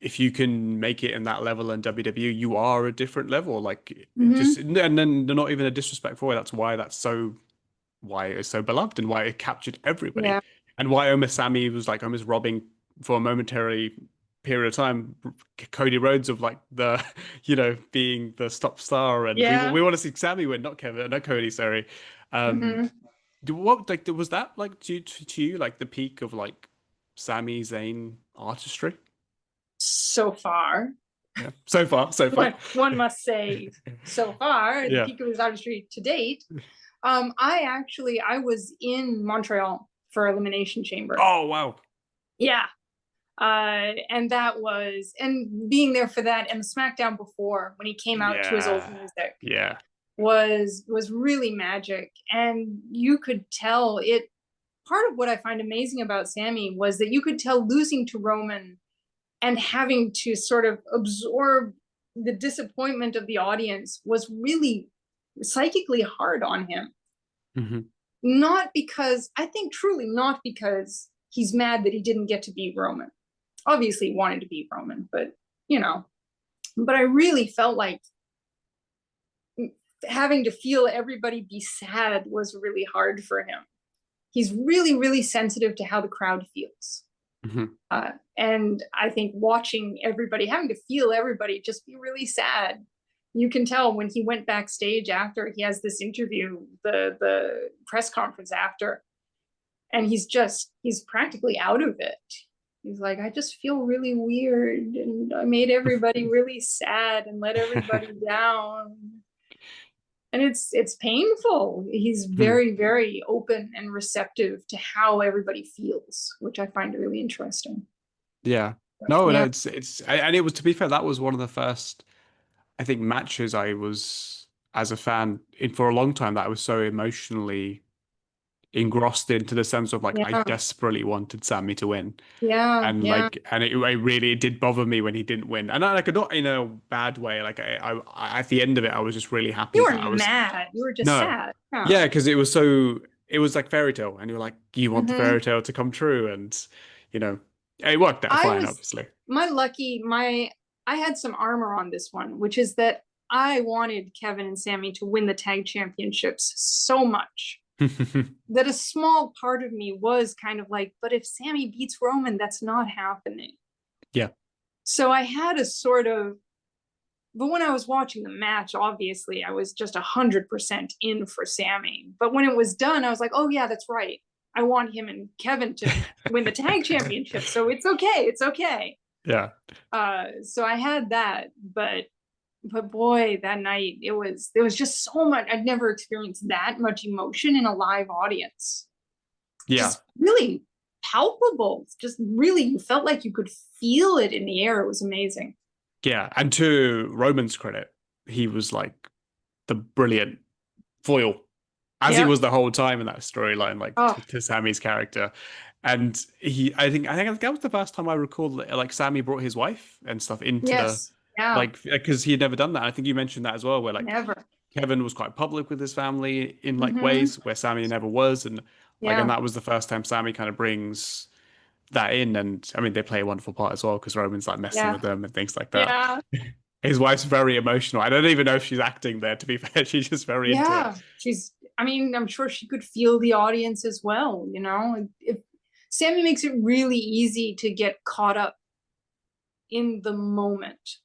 if you can make it in that level in WWE, you are a different level. Like just, Hmm. and then they're not even a disrespectful way. That's why why it is so beloved and why it captured everybody, Yeah. and why almost Sammy was like almost robbing for a momentary period of time Cody Rhodes of like the being the top star, and Yeah. we want to see Sammy win, not Kevin, not Cody, sorry. Um, Hmm. what like was that like to you like the peak of like Sami Zayn artistry? So far, Yeah, so far, so far. one must say, so far, the Yeah. peak of his artistry to date. I was in Montreal for Elimination Chamber. Oh wow. Yeah. And that was, and being there for that and the SmackDown before when he came out to his old Yeah. music Yeah. was really magic. And you could tell it. Part of what I find amazing about Sammy was that you could tell losing to Roman and having to sort of absorb the disappointment of the audience was really psychically hard on him. Hmm. Not because, I think truly not because he's mad that he didn't get to beat Roman. Obviously, he wanted to beat Roman, but you know, but I really felt like having to feel everybody be sad was really hard for him. He's really, really sensitive to how the crowd feels. Hmm. And I think watching everybody, having to feel everybody just be really sad. You can tell when he went backstage after he has this interview, the press conference after, and he's practically out of it. He's like, I just feel really weird, and I made everybody really sad and let everybody down. And it's painful. He's very, very open and receptive to how everybody feels, which I find really interesting. Yeah. No, no, Yeah. and it was, to be fair, that was one of the first, I think, matches I was as a fan in for a long time that I was so emotionally engrossed into, the sense of like I Yeah. desperately wanted Sammy to win. Yeah. And Yeah. like, and it really it did bother me when he didn't win. And I like not in a bad way. Like at the end of it, I was just really happy You that weren't I was mad. You were just no, sad. Yeah. yeah, because it was like fairy tale, and you're like, you want the Hmm. fairy tale to come true, and you know, it worked out I fine, was obviously. my lucky my I had some armor on this one, which is that I wanted Kevin and Sammy to win the tag championships so much that a small part of me was kind of like, but if Sammy beats Roman, that's not happening. Yeah. So I had a sort of, but when I was watching the match, obviously I was just 100% in for Sammy. But when it was done, I was like, oh yeah, that's right. I want him and Kevin to win the tag championship. So it's okay. It's okay. Yeah. So I had that, but boy, that night there was just so much. I'd never experienced that much emotion in a live audience. Yeah. Just really palpable. Just really, you felt like you could feel it in the air. It was amazing. Yeah. And to Roman's credit, he was like the brilliant foil, as he Yep. was the whole time in that storyline, like Oh, to Sammy's character. And I think that was the first time I recall that, like Sammy brought his wife and stuff into the, yes. Yeah. like, because he had never done that. I think you mentioned that as well, where like Never. Kevin was quite public with his family in like Hmm. ways where Sammy never was, and like, and Yeah. that was the first time Sammy kind of brings that in. And I mean, they play a wonderful part as well because Roman's like messing Yeah. with them and things like that. Yeah. His wife's very emotional. I don't even know if she's acting there, to be fair. She's just very into it. Yeah. I mean, I'm sure she could feel the audience as well, you know? If Sammy makes it really easy to get caught up in the moment.